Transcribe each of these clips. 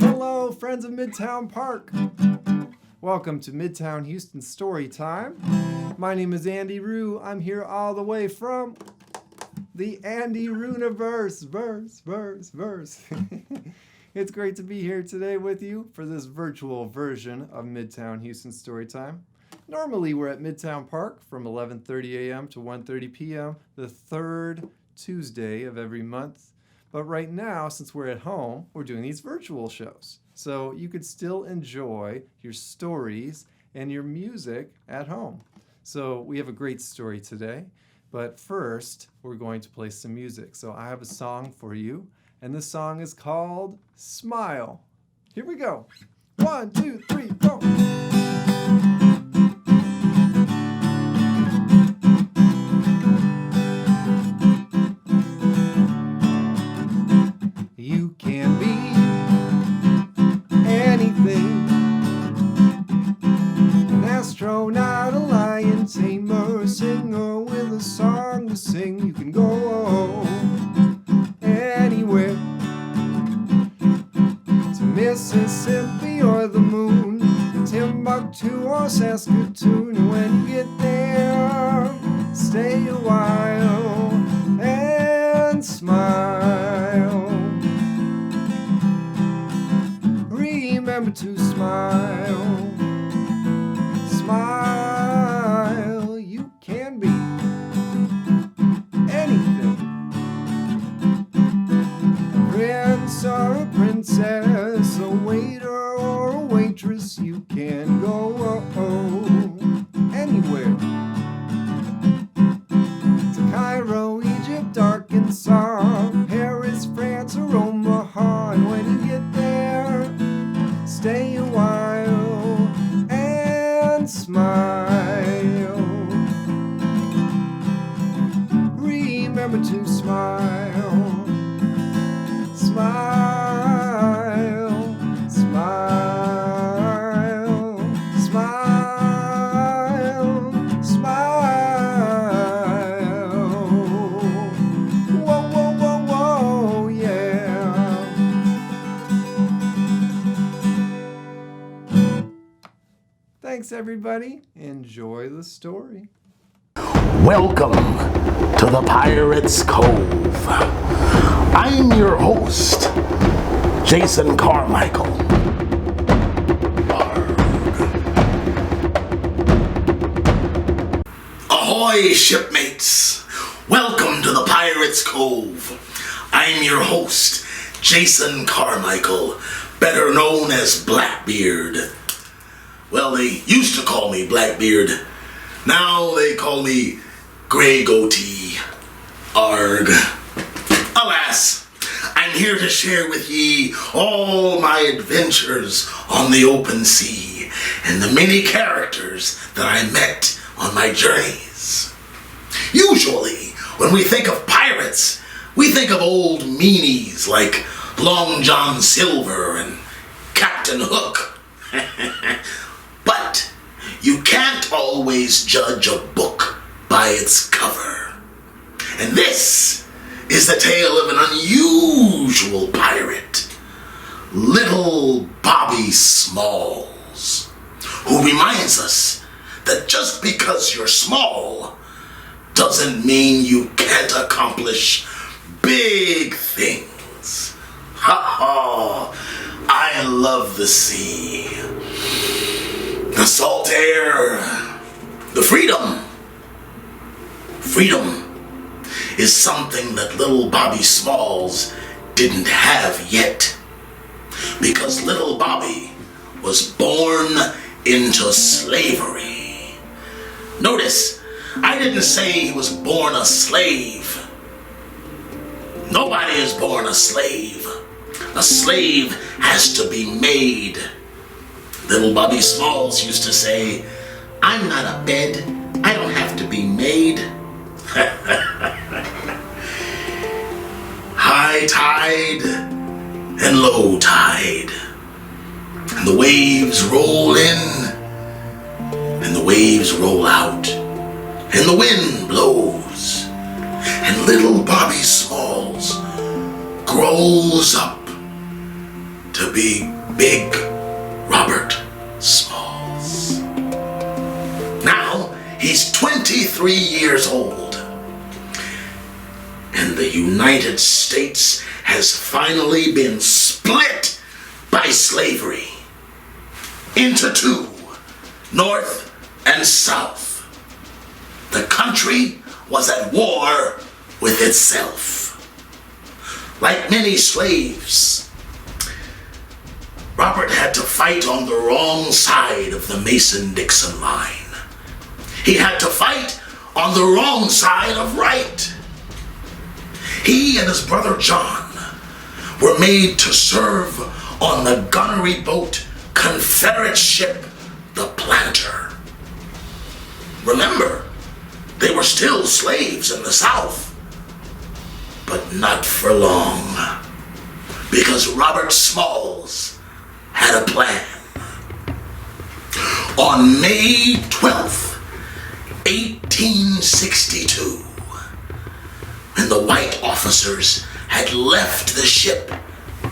Hello, friends of Midtown Park. Welcome to Midtown Houston Storytime. My name is AndyRoo. I'm here all the way from the AndyRooniverse. Verse. It's great to be here today with you for this virtual version of Midtown Houston Storytime. Normally, we're at Midtown Park from 11:30 a.m. to 1:30 p.m. the third Tuesday of every month. But right now, since we're at home, we're doing these virtual shows. So you could still enjoy your stories and your music at home. So we have a great story today. But first, we're going to play some music. So I have a song for you. And the song is called Smile. Here we go. 1, 2, 3, 4. You can be anything. An astronaut, a lion tamer, a singer with a song to sing. You can go anywhere, to Mississippi or the moon, Timbuktu or Saskatoon. And when you get there, stay a while and smile. Remember to smile. Smile. You can be anything. A prince or a princess, a waiter or a waitress. You can go anywhere. To Cairo, Egypt, Arkansas, Paris, France, or Omaha. And when you get there, stay a while and smile. Remember to smile. Smile, smile, smile, smile. Whoa, whoa, whoa, whoa, yeah. Thanks, everybody. Enjoy the story. Welcome to the Pirates Cove. I'm your host, Jason Carmichael. Ahoy, shipmates! Welcome to the Pirates Cove. I'm your host, Jason Carmichael, better known as Blackbeard. Well, they used to call me Blackbeard. Now they call me Grey Goatee. Arg. Alas, I'm here to share with ye all my adventures on the open sea and the many characters that I met on my journeys. Usually, when we think of pirates, we think of old meanies like Long John Silver and Captain Hook. But you can't always judge a book by its cover. And this is the tale of an unusual pirate, Little Bobby Smalls, who reminds us that just because you're small doesn't mean you can't accomplish big things. Ha ha! I love the sea, the salt air, the freedom. Freedom is something that little Bobby Smalls didn't have yet, because little Bobby was born into slavery. Notice, I didn't say he was born a slave. Nobody is born a slave. A slave has to be made. Little Bobby Smalls used to say, "I'm not a bed, I don't have to be made." High tide and low tide, and the waves roll in and the waves roll out, and the wind blows, and little Bobby Smalls grows up to be Big Robert Smalls. Now he's 23 years old, and the United States has finally been split by slavery into two, North and South. The country was at war with itself. Like many slaves, Robert had to fight on the wrong side of the Mason-Dixon line. He had to fight on the wrong side of right. He and his brother John were made to serve on the gunnery boat Confederate ship, the Planter. Remember, they were still slaves in the South, but not for long, because Robert Smalls had a plan. On May 12th, 1862, when the white officers had left the ship,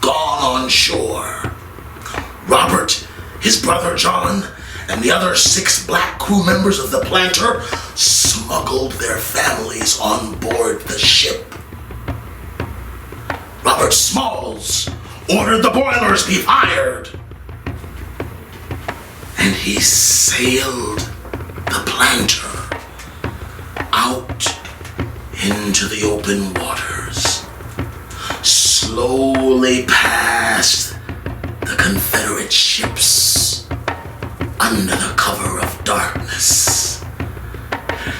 gone on shore, Robert, his brother John, and the other 6 black crew members of the Planter smuggled their families on board the ship. Robert Smalls ordered the boilers be fired, and he sailed the Planter out into the open waters, slowly past the Confederate ships under the cover of darkness.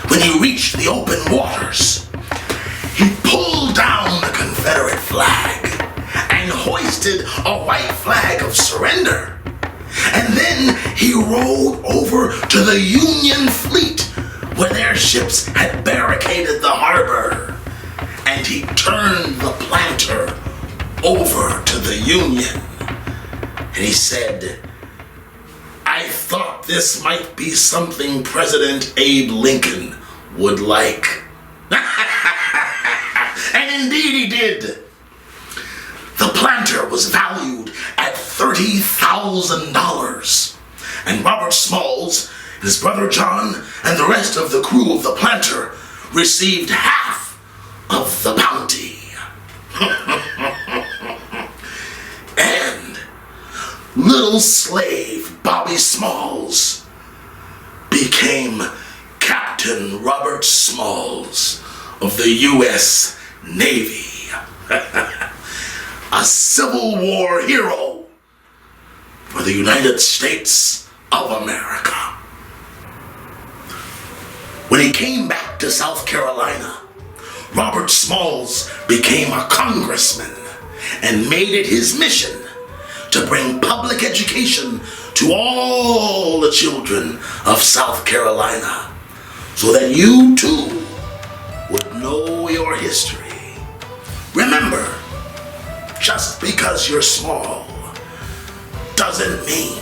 When he reached the open waters, he pulled down the Confederate flag and hoisted a white flag of surrender. And then he rowed over to the Union fleet where their ships had barricaded the harbor. And he turned the Planter over to the Union. And he said, "I thought this might be something President Abe Lincoln would like." And indeed he did. The Planter was valued at $30,000. And Robert Smalls, his brother John, and the rest of the crew of the Planter received half of the bounty. And little slave Bobby Smalls became Captain Robert Smalls of the U.S. Navy. A Civil War hero for the United States of America. When he came back to South Carolina, Robert Smalls became a congressman and made it his mission to bring public education to all the children of South Carolina, so that you too would know your history. Remember, just because you're small doesn't mean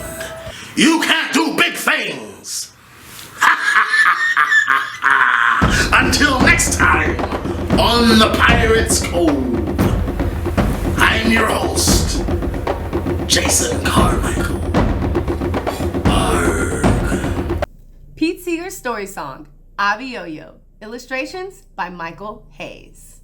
you can't do big things. Until next time on the Pirates Cove, I'm your host, Jason Carmichael. Arg. Pete Seeger's story song, Abiyoyo. Illustrations by Michael Hayes.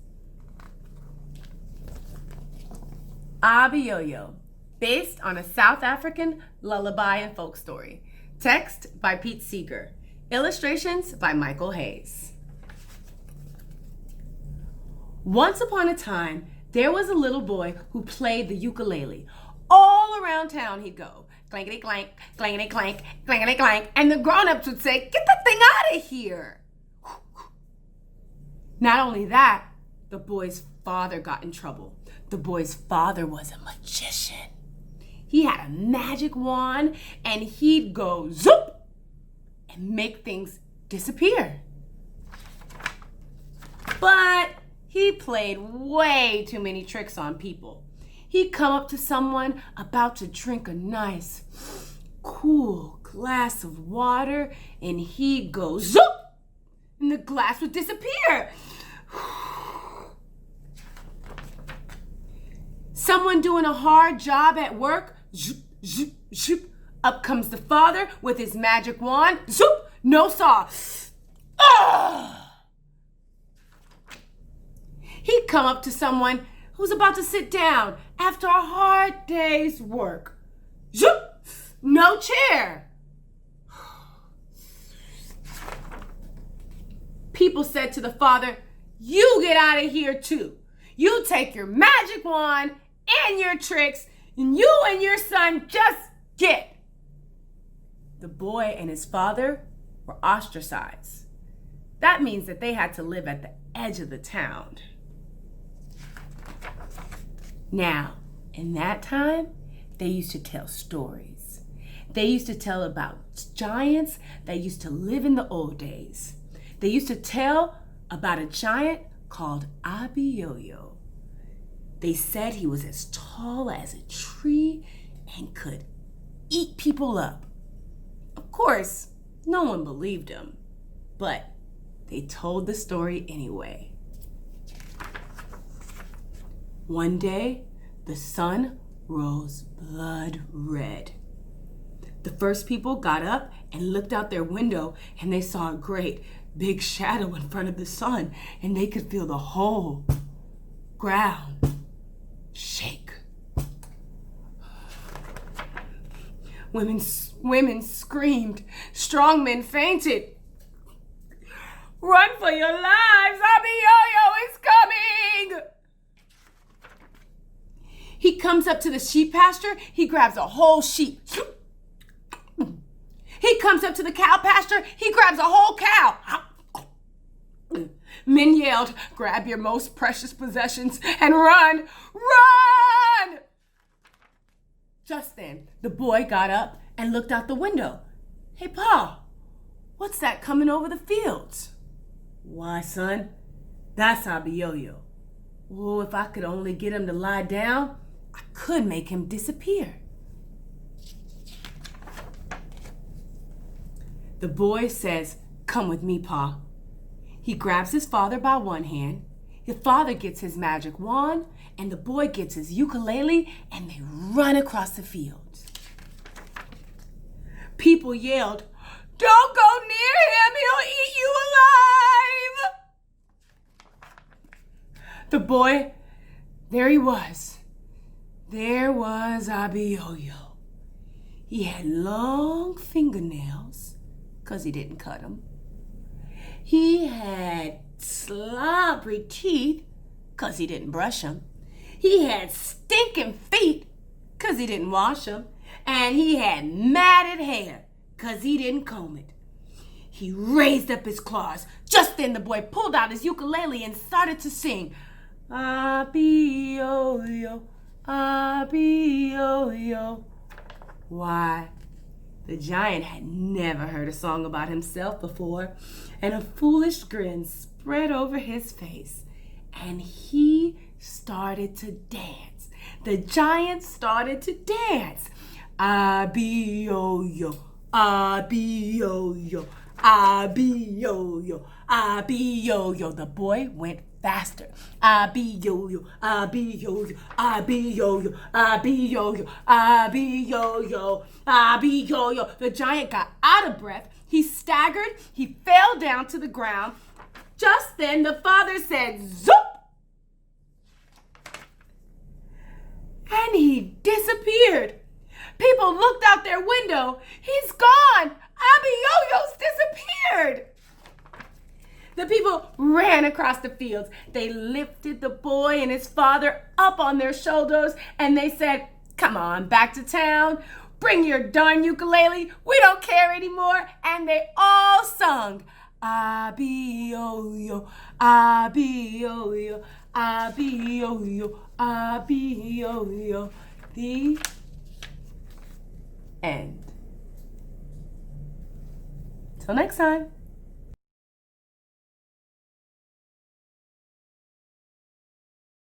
Abiyoyo, based on a South African lullaby and folk story. Text by Pete Seeger. Illustrations by Michael Hayes. Once upon a time, there was a little boy who played the ukulele. All around town he'd go, clankety clank, clankety clank, clankety clank, and the grown-ups would say, "Get that thing out of here." Not only that, the boy's father got in trouble. The boy's father was a magician. He had a magic wand, and he'd go zoop and make things disappear. But he played way too many tricks on people. He'd come up to someone about to drink a nice, cool glass of water, and he'd go zoop, and the glass would disappear. Someone doing a hard job at work zoop, zoop, zoop. Up comes the father with his magic wand. Zoop, no saw. He'd come up to someone who's about to sit down after a hard day's work. Zoop, no chair. People said to the father, you get out of here too. You take your magic wand and your tricks, and you and your son just get. The boy and his father were ostracized. That means that they had to live at the edge of the town. Now, in that time, they used to tell stories. They used to tell about giants that used to live in the old days. They used to tell about a giant called Abiyoyo. They said he was as tall as a tree and could eat people up. Of course, no one believed him, but they told the story anyway. One day, the sun rose blood red. The first people got up and looked out their window, and they saw a great big shadow in front of the sun, and they could feel the whole ground shake. Women screamed. Strong men fainted. Run for your lives! Abiyoyo is coming! He comes up to the sheep pasture. He grabs a whole sheep. He comes up to the cow pasture. He grabs a whole cow. Men yelled, grab your most precious possessions and run! Run! Just then, the boy got up and looked out the window. Hey, Pa, what's that coming over the fields? Why, son, that's Abiyoyo. Oh, if I could only get him to lie down, I could make him disappear. The boy says, come with me, Pa. He grabs his father by one hand. His father gets his magic wand, and the boy gets his ukulele, and they run across the fields. People yelled, don't go near him, he'll eat you alive! The boy, there he was. There was Abiyoyo. He had long fingernails, 'cause he didn't cut them. He had slobbery teeth, 'cause he didn't brush them. He had stinking feet, 'cause he didn't wash them. And he had matted hair, 'cause he didn't comb it. He raised up his claws. Just then the boy pulled out his ukulele and started to sing, Abiyoyo, Abiyoyo. Why, the giant had never heard a song about himself before, and a foolish grin spread over his face, and he started to dance. The giant started to dance. Abiyoyo, Abiyoyo, Abiyoyo, Abiyoyo. The boy went faster. Abiyoyo, Abiyoyo, Abiyoyo, Abiyoyo, Abiyoyo, Abiyoyo. The giant got out of breath. He staggered. He fell down to the ground. Just then the father said, zoop! And he disappeared. People looked out their window. He's gone. Abiyoyo's disappeared. The people ran across the fields. They lifted the boy and his father up on their shoulders, and they said, come on, back to town. Bring your darn ukulele. We don't care anymore. And they all sung, Abiyoyo, Abiyoyo, Abiyoyo, Abiyoyo. The end. Till next time.